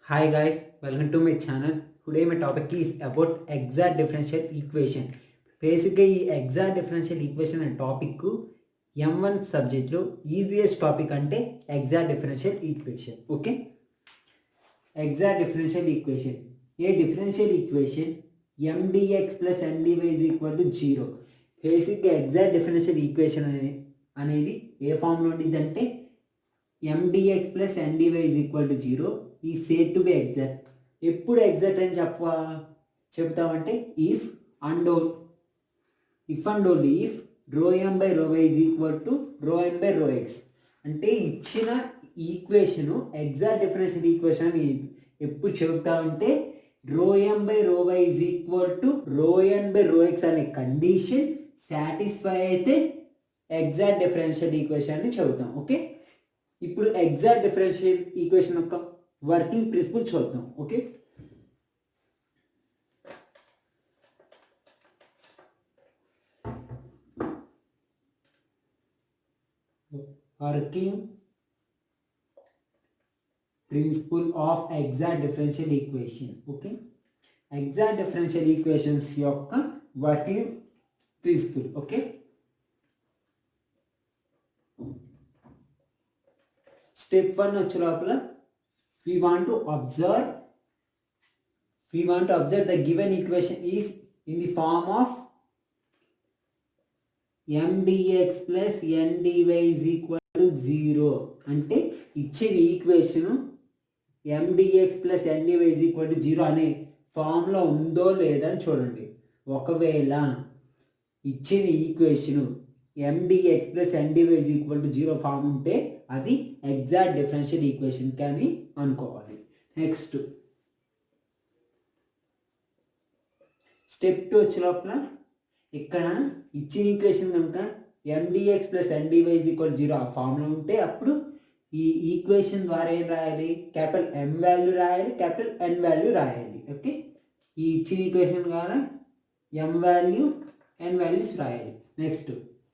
Hi guys, welcome to my channel. Today my topic is about exact differential equation. Basically ఈ exact differential equation అనే topic M1 సబ్జెక్ట్లో easiest topic అంటే exact differential equation. Okay, exact differential equation. A differential equation mdx plus mdy is equal to 0. బేసిక్గా exact differential equation అనేది ఏ ఫామ్లో ఉంటుంది అంటే mdx plus mdy is equal to 0 ఈ said to be exact. ఎప్పుడు exact అని చెప్తామంటే if and only if rho M by రో why is equal to rho N by rho X. అంటే ఇచ్చిన ఈక్వేషను ఎగ్జాక్ట్ డిఫరెన్షియల్ ఈక్వేషన్ అని ఎప్పుడు చెబుతామంటే రో ఎం బై రో why is equal to rho N by rho X అనే condition satisfy అయితే exact differential equation అని చెబుతాం. ఓకే, ఇప్పుడు ఎగ్జాక్ట్ డిఫరెన్షియల్ ఈక్వేషన్ యొక్క వర్కింగ్ ప్రిన్సిపల్ చూద్దాం. Okay, working principle of exact differential equation. Okay, exact differential equations యొక్క working principle. Okay, step 1 వచ్చే లోపల we want to observe the given equation is in the form of mdx plus ndy is equal to 0. అంటే ఇచ్చిన equation mdx plus ndy is equal to 0 అనే ఫామ్లో ఉందో లేదా అని చూడండి. ఒకవేళ ఇచ్చిన equation mdx plus ndy is equal to 0 form ఉంటే అది ఎగ్జాక్ట్ డిఫరెన్షియల్ ఈక్వేషన్ కానీ అనుకోవాలి. నెక్స్ట్ స్టెప్ 2 వచ్చే లోపల ఇక్కడ ఇచ్చిన ఈక్వేషన్ కనుక mdx plus ndy is equal to 0 ఆ ఫామ్లో ఉంటే అప్పుడు ఈ ఈక్వేషన్ ద్వారా ఏం రాయాలి? క్యాపిటల్ M వాల్యూ రాయాలి, క్యాపిటల్ N వాల్యూ రాయాలి. ఓకే, ఈ ఇచ్చిన ఈక్వేషన్ ద్వారా M వాల్యూ N వాల్యూస్ రాయాలి. నెక్స్ట్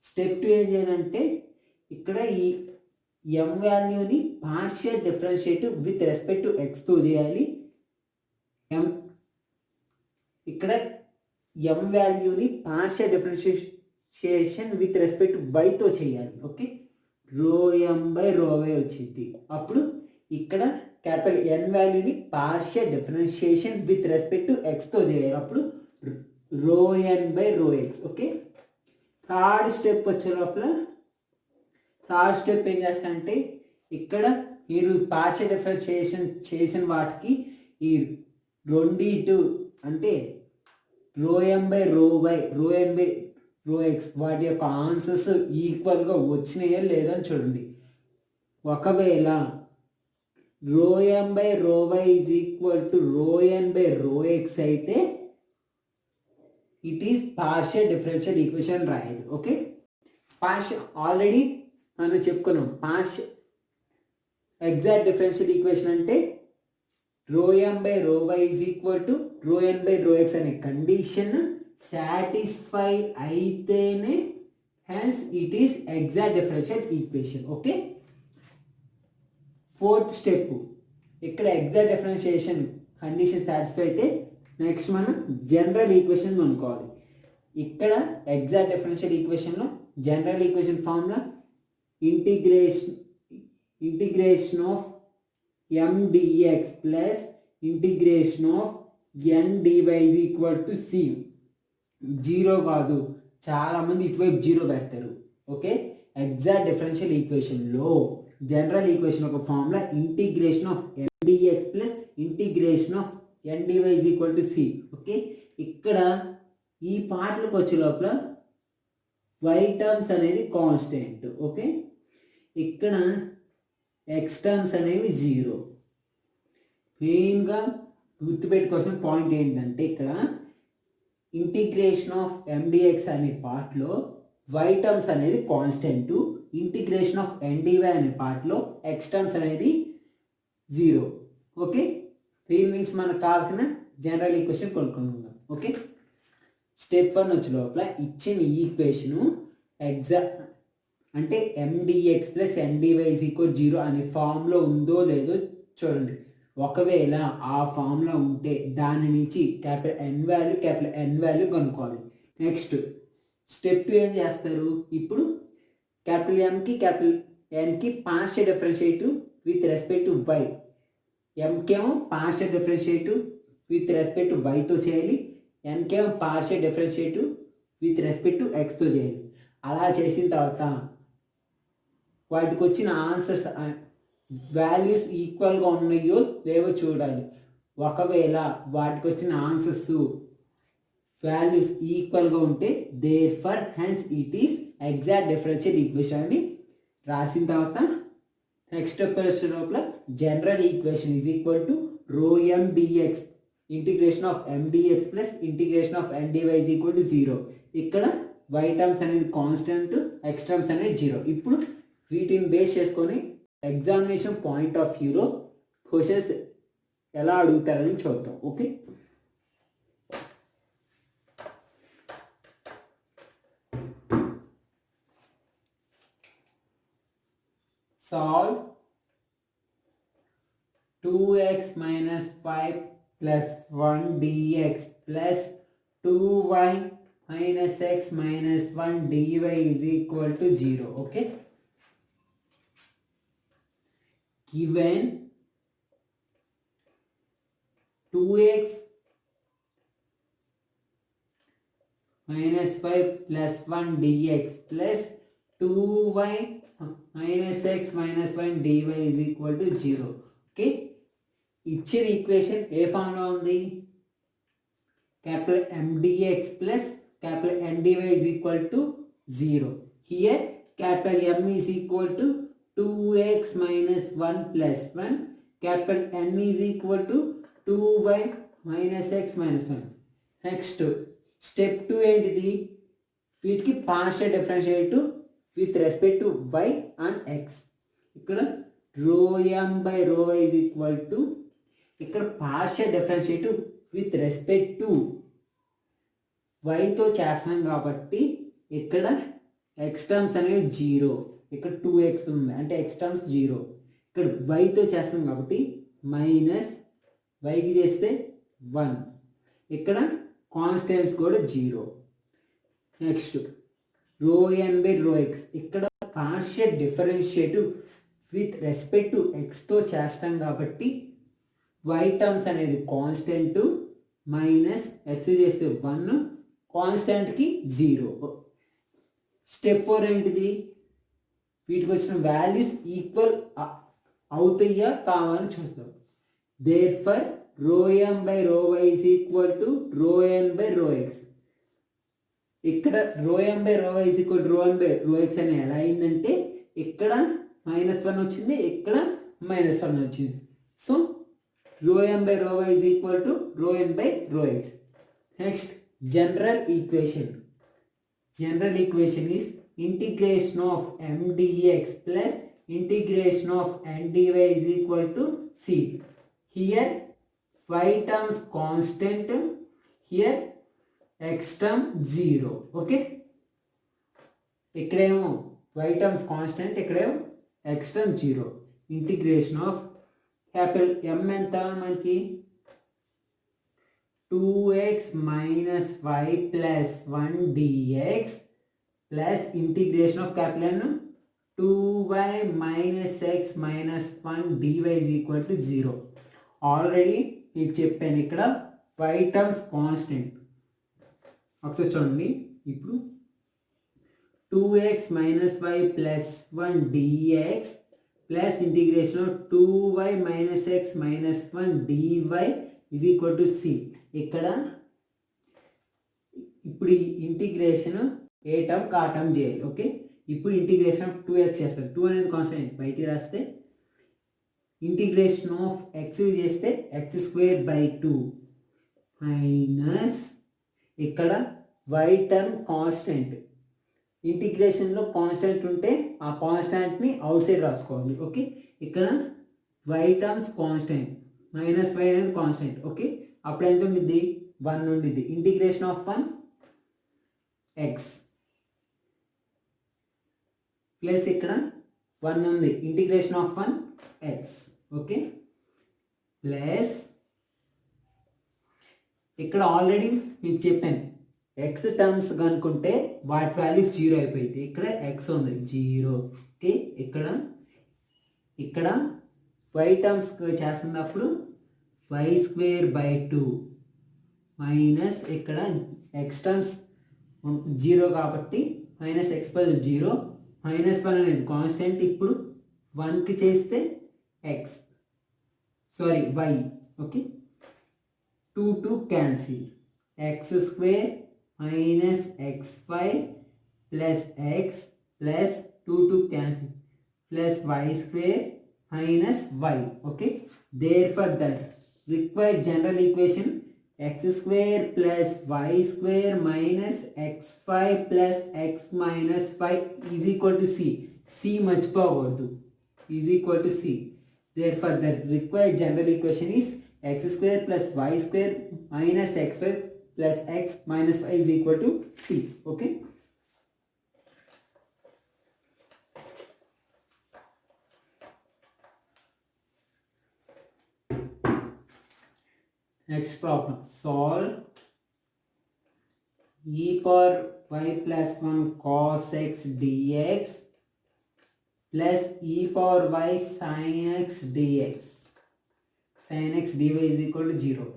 స్టెప్ 2 ఏం చేయాలంటే ఇక్కడ ఈ m వాల్యూని partial differentiative with respect to ఎక్స్తో చేయాలి. ఇక్కడ m వాల్యూని partial differentiation with respect to వైతో చేయాలి. ఓకే, రో ఎం బై రో వై వచ్చింది. అప్పుడు ఇక్కడ క్యాపిటల్ N వాల్యూని partial differentiation with respect to ఎక్స్తో చేయాలి. అప్పుడు rho N by rho X. Okay, third step వచ్చే లోపల థర్డ్ స్టెప్ ఏం చేస్తానంటే ఇక్కడ మీరు పార్షియల్ డిఫరెన్షియేషన్ చేసిన వాటికి ఈ రెండిటు అంటే రో ఎం బై రో వై రో ఎన్ బై రో ఎక్స్ వాటి యొక్క ఆన్సర్స్ ఈక్వల్గా వచ్చినాయో లేదని చూడండి. ఒకవేళ రో ఎం బై రో why is equal to rho N by rho X అయితే it is partial differential equation రాయాలి. ఓకే, పార్షియల్ ఆల్రెడీ మనం చెప్పుకున్నాం. పార్షియల్ ఎగ్జాక్ట్ డిఫరెన్షియల్ ఈక్వేషన్ అంటే రో ఎం బై రో why is equal to rho N by rho X అనే condition satisfy అయితేనే hence it is exact differential equation. Okay, fourth step ఇక్కడ exact differentiation condition satisfy అయితే next మనం general equation అనుకోవాలి. ఇక్కడ exact differential ఈక్వేషన్లో general equation formula integration of m dx plus integration of n dy is equal to c. 0 కాదు, చాలామంది ఇటువైపు 0 పెడతారు. ఓకే, ఎగ్జాక్ట్ డిఫరెన్షియల్ ఈక్వేషన్లో జనరల్ ఈక్వేషన్ ఒక formula integration of m dx plus integration of n dy is equal to c. Okay, ఇక్కడ ఈ పార్ట్లకు వచ్చే లోపల y టర్మ్స్ అనేది కాన్స్టెంట్. ఓకే, ఇక్కడ ఎక్స్ టర్మ్స్ అనేవి 0. మెయిన్గా గుర్తుపెట్టుకోవాల్సిన పాయింట్ ఏంటంటే ఇక్కడ ఇంటిగ్రేషన్ ఆఫ్ mdx అనే పార్ట్లో y టర్మ్స్ అనేది కాన్స్టెంట్, ఇంటిగ్రేషన్ ఆఫ్ ndy అనే పార్ట్లో ఎక్స్ టర్మ్స్ అనేది 0. ఓకే, దీని నుంచి మనకు కావాల్సిన జనరల్ ఈక్వేషన్ కొనుక్కుందాం. ఓకే, స్టెప్ 1 వచ్చే లోపల ఇచ్చిన ఈక్వేషను ఎగ్జాక్ట్ అంటే mdx plus ndy is equal 0 అనే ఫామ్లో ఉందో లేదో చూడండి. ఒకవేళ ఆ ఫామ్లో ఉంటే దాని నుంచి క్యాపిటల్ ఎన్ వాల్యూ కనుక్కోవాలి. నెక్స్ట్ స్టెప్ 2 ఏం చేస్తారు, ఇప్పుడు క్యాపిటల్ ఎంకి క్యాపిటల్ ఎన్కి partial differentiate with respect to Y. ఎంకేమో partial differentiate with respect to వైతో చేయాలి, ఎన్కేమో partial differentiate with respect to ఎక్స్తో చేయాలి. అలా చేసిన తర్వాత వాటికి వచ్చిన ఆన్సర్స్ వాల్యూస్ ఈక్వల్గా ఉన్నాయో లేవో చూడాలి. ఒకవేళ వాటికి వచ్చిన ఆన్సర్స్ వాల్యూస్ ఈక్వల్గా ఉంటే therefore hence it is exact differential equation అని రాసిన తర్వాత నెక్స్ట్ స్టెప్ లోపల general equation is equal to rho M DX integration of MDX plus integration of NDY is equal to 0. ఇక్కడ వై టర్మ్స్ అనేది constant, X terms అనేది 0. ఇప్పుడు వీటిని base చేసుకొని ఎగ్జామినేషన్ పాయింట్ ఆఫ్ వ్యూలో క్వశ్చన్స్ ఎలా అడుగుతారని చూద్దాం. Okay, solve 2x minus 5 plus 1 dx plus 2y minus x minus 1 dy is equal to 0. Okay, given 2x minus 5 plus 1 dx plus 2y minus x minus 1 dy is equal to 0. Okay, ఇచ్చిన equation ఏ ఫామ్లో ఉంది, capital MDX plus capital NDY is equal to 0. Here capital M is equal to 2x minus 1 plus 1, capital N is equal to 2y minus x minus 1. Next step 2 ఏంటిది, వీటికి partial differentiate with respect to y and x. ఇక్కడ rho M by రో why is equal to, ఇక్కడ partial differentiate with respect to వైతో చేస్తున్నాం కాబట్టి ఇక్కడ X terms అనేవి 0. ఇక్కడ 2x ఉంది అంటే ఎక్స్ టర్మ్స్ 0. ఇక్కడ వైతో చేస్తున్నాం కాబట్టి మైనస్ వైకి చేస్తే 1. ఇక్కడ కాన్స్టెంట్స్ కూడా 0. Next rho N by rho X, ఇక్కడ partial differentiate with respect to ఎక్స్తో చేస్తాం కాబట్టి వై టర్మ్స్ అనేది కాన్స్టెంట్ మైనస్ ఎక్స్ చేస్తే 1, కాన్స్టెంట్కి 0. స్టెప్ 4 ఏంటిది, వీటికి వచ్చిన వాల్యూస్ ఈక్వల్ అవుతాయా కావాలని చూస్తాం. Therefore rho M by రో why is equal to rho N by rho X. ఇక్కడ రో ఎం బై రో why is equal rho N by rho X అని ఎలా అయిందంటే ఇక్కడ -1 వచ్చింది, ఇక్కడ -1 వచ్చింది. So rho m by rho y is equal to rho n by rho x. Next, general equation. General equation is integration of m dx plus integration of n dy is equal to c. Here y terms constant, here x term 0. Okay, ikkademo y terms constant, ikkademo x term 0. Integration of capital M ఎంత మనకి 2x minus 5 plus 1 dx plus integration of capital N 2y minus x minus 1 dy is equal to 0. Already మీకు చెప్పాను ఇక్కడ y terms constant. ఒకసారి చూడండి, ఇప్పుడు 2x minus 5 plus 1 dx plus integration of 2y minus x minus 1 dy is equal to c. ఇక్కడ ఇప్పుడు ఈ integration ఏ term కా టర్మ్ చేయాలి. ఓకే, ఇప్పుడు ఇంటిగ్రేషన్ ఆఫ్ 2x చేస్తారు. 2 అనేది కాన్స్టెంట్, బయటికి రాస్తే ఇంటిగ్రేషన్ ఆఫ్ x చేస్తే x² మైనస్ ఇక్కడ y టర్మ్ కాన్స్టెంట్. ఇంటిగ్రేషన్లో కాన్స్టెంట్ ఉంటే ఆ కాన్స్టెంట్ని అవుట్ సైడ్ రాసుకోవాలి. ఓకే, ఇక్కడ y terms constant minus y అనేది కాన్స్టెంట్. ఓకే, అప్పుడు ఎంత ఉండిద్ది 1 ఉండిద్ది. ఇంటిగ్రేషన్ ఆఫ్ 1 x ప్లస్ ఇక్కడ 1 ఉంది, integration of 1 x. Okay, plus ఇక్కడ ఆల్రెడీ మీకు చెప్పాను ఎక్స్ టర్మ్స్ కనుక్కుంటే వాటి వాల్యూస్ 0 అయిపోయింది. ఇక్కడ ఎక్స్ ఉంది 0. ఓకే, ఇక్కడ వై టర్మ్స్ చేస్తున్నప్పుడు y² 2 మైనస్ ఇక్కడ ఎక్స్ టర్మ్స్ 0 కాబట్టి మైనస్ ఎక్స్ బదులు 0, -1 అనేది కాన్స్టెంట్. ఇప్పుడు 1కి చేస్తే x y. Okay, 2 cancel, x² minus x5 plus x plus 2 cancel plus y² minus y. Okay, therefore that required general equation x² plus y² minus x5 plus x minus 5 is equal to c. c మర్చిపోకూడదు, is equal to c. Therefore the required general equation is x² plus y² minus x5 plus x minus 5 is equal to c. Okay, next problem. Solve e power y plus 1 cos x dx plus e power y sin x dx. sin x dy is equal to 0.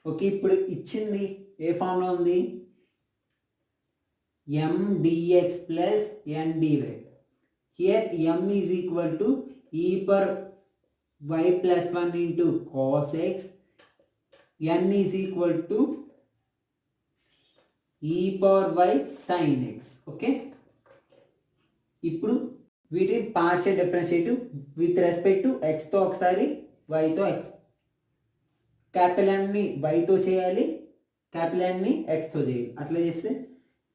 Okay, ఇప్పుడు ఇచ్చింది ఏ ఫామ్లో ఉంది? m dx plus n dy. Here m is equal to e power y plus 1 into cos x, n is equal to e power y sin x. Okay, ఇప్పుడు వీటిని partial differentiative with respect to ఎక్స్తో ఒకసారి వైతో X, capital ఎన్ని వైతో చేయాలి, capital ఎన్ని ఎక్స్తో చేయాలి. అట్లా చేస్తే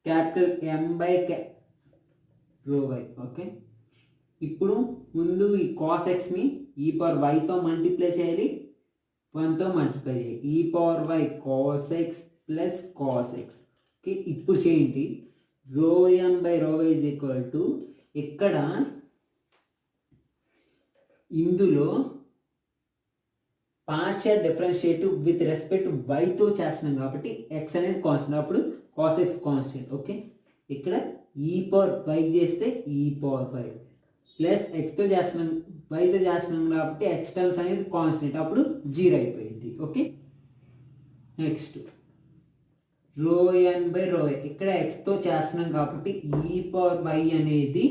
capital M by రో వై. ఓకే, ఇప్పుడు ముందు ఈ కాస్ ఎక్స్ని ఈ పవర్ వైతో మల్టిప్లై చేయాలి, 1తో మల్టిప్లై చేయాలి. E power y cos x plus cos x. Okay, ఇప్పుడు చేయండి. రో ఎం బై రో వై ఈజ్ ఈక్వల్ టు ఇక్కడ ఇందులో పార్షియల్ డిఫరెన్షియేటివ్ విత్ రెస్పెక్ట్ వైతో చేస్తున్నాం కాబట్టి ఎక్స్ అనేది కాన్స్టెంట్, అప్పుడు కాస్ ఎక్స్ కాన్స్టెంట్. ఓకే, ఇక్కడ ఈ పవర్ వైకి చేస్తే ఈ పవర్ వై ప్లస్ ఎక్స్తో చేస్తున్నాం వైతో చేస్తున్నాం కాబట్టి ఎక్స్ టర్మ్స్ అనేది కాన్స్టెంట్, అప్పుడు 0 అయిపోయింది. Okay, next rho N by రో ఏ, ఇక్కడ ఎక్స్తో చేస్తున్నాం కాబట్టి ఈ పవర్ వై అనేది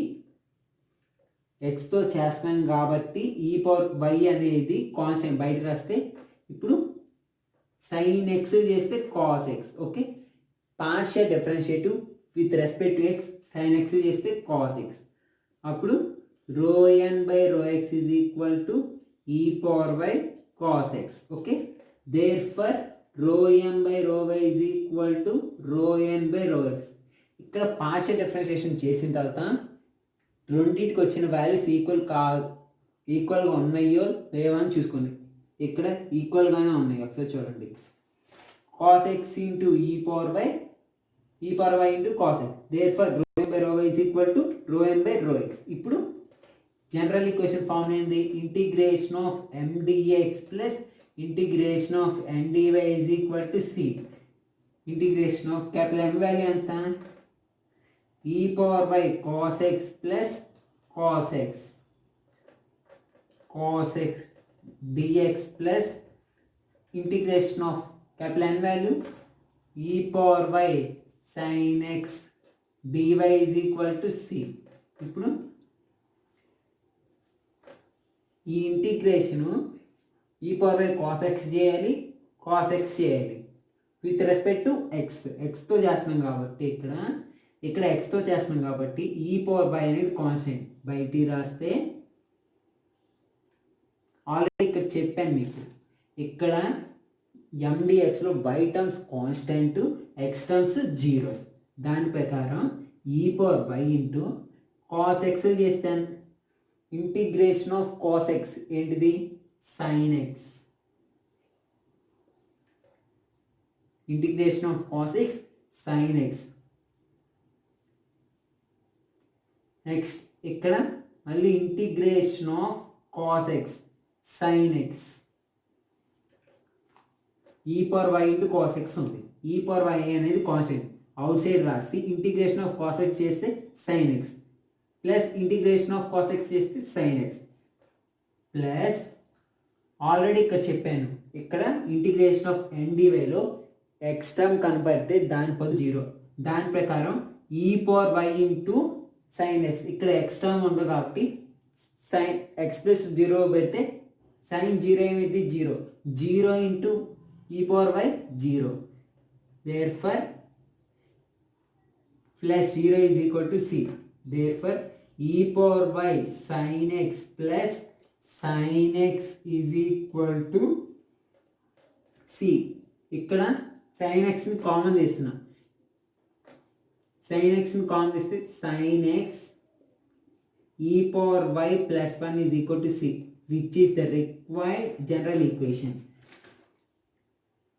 ఎక్స్తో చేస్తున్నాం కాబట్టి ఈ పవర్ వై అనేది కాన్స్టెంట్ బయట రాస్తే, ఇప్పుడు సైన్ ఎక్స్ చేస్తే cos x. Okay, partial differentiative with respect to x, sine x చేస్తే కాస్ ఎక్స్, అప్పుడు rho N by rho x is equal to e power y cos x. Okay, therefore rho N by రో why is equal to rho N by rho X. ఇక్కడ partial differentiation చేసిన తర్వాత రెండింటికి వచ్చిన values ఈక్వల్గా ఉన్నాయో లేవో అని చూసుకోండి. ఇక్కడ ఈక్వల్గానే ఉన్నాయి, ఒకసారి చూడండి. Cos x into e power y into cos x, therefore rho N by రో why is equal to rho N by rho x. ఇప్పుడు జనరల్ ఈక్వేషన్ ఫామ్ ఏంది? Integration of M dx plus integration of N dy is equal to C. Integration of capital M value ఎంత? e power by cos x plus cos x dx plus integration of capital N value e power by sin x dy is equal to c. ఇప్పుడు ఈ integration e power by cos x చేయాలి, cos x చేయాలి with respect to ఎక్స్తో చేస్తున్నాం కాబట్టి ఇక్కడ ఎక్స్తో చేస్తున్నాం కాబట్టి ఈ పవర్ బై అనేది కాన్స్టెంట్ బయటికి రాస్తే, ఆల్రెడీ ఇక్కడ చెప్పాను మీకు, ఇక్కడ ఎండిఎక్స్లో y terms constant, X terms zeros. దాని ప్రకారం ఈ power y into cos x చేస్తాను. ఇంటిగ్రేషన్ ఆఫ్ కాస్ ఎక్స్ ఏంటిది? Sine x. Integration of cos x sine x. Next ఇక్కడ మళ్ళీ integration of cos x sine x. E power y into cos x ఉంది. E power y అనేది constant outside రాసి integration of cos x చేస్తే sine x plus integration of cos x చేస్తే sine x plus already ఇక్కడ చెప్పాను, ఇక్కడ integration of ఎన్డీవైలో x term కనపడితే దాని పది 0. దాని ప్రకారం ఈ power y into sine x, ఇక్కడ ఎక్స్ టర్మ్ ఉంది కాబట్టి సైన్ ఎక్స్ ప్లస్ 0 పెడితే సైన్ 0 ఏమైంది 0. 0 into e power why 0. therefore plus 0 is equal to c. therefore e power y sin x plus sin x is equal to c. ఇక్కడ sin x ని common తీస్తున్నా. sin x ని common తీస్తే sin x e power y plus 1 is equal to c, which is the required general equation.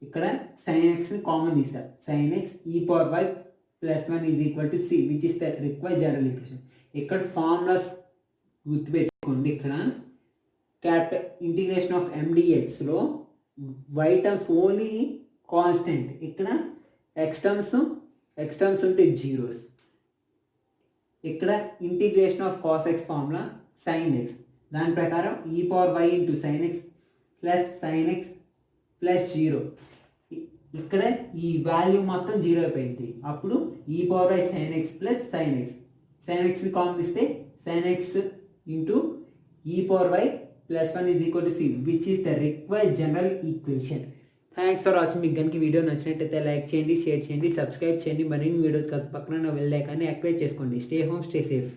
ఇక్కడ sin x ని common తీస్తారు. sin x e power y plus 1 is equal to c, which is the required general equation. ఇక్కడ formulas గుర్తుపెట్టుకోండి. ఇక్కడ capital integration of MDXలో y terms only constant, ఇక్కడ x terms ఉంటే zeros. ఇక్కడ integration of cos x formula sin x, దాని ప్రకారం ఈ power y into sin x plus sin x plus 0. ఇక్కడ ఈ వాల్యూ మొత్తం 0 అయిపోయింది. అప్పుడు e power y sin x plus sin x, sin xని కామన్ ఇస్తే sin x into e power y plus 1 is equal to c, which is the required general equation. Thanks for watching. మీకు కనుక video నచ్చినట్టయితే like చేయండి, share చేయండి, subscribe చేయండి. మరిన్ని videos కాదు పక్కన బెల్ ఐకాన్ని యాక్టివేట్ చేసుకోండి. Stay home, stay safe.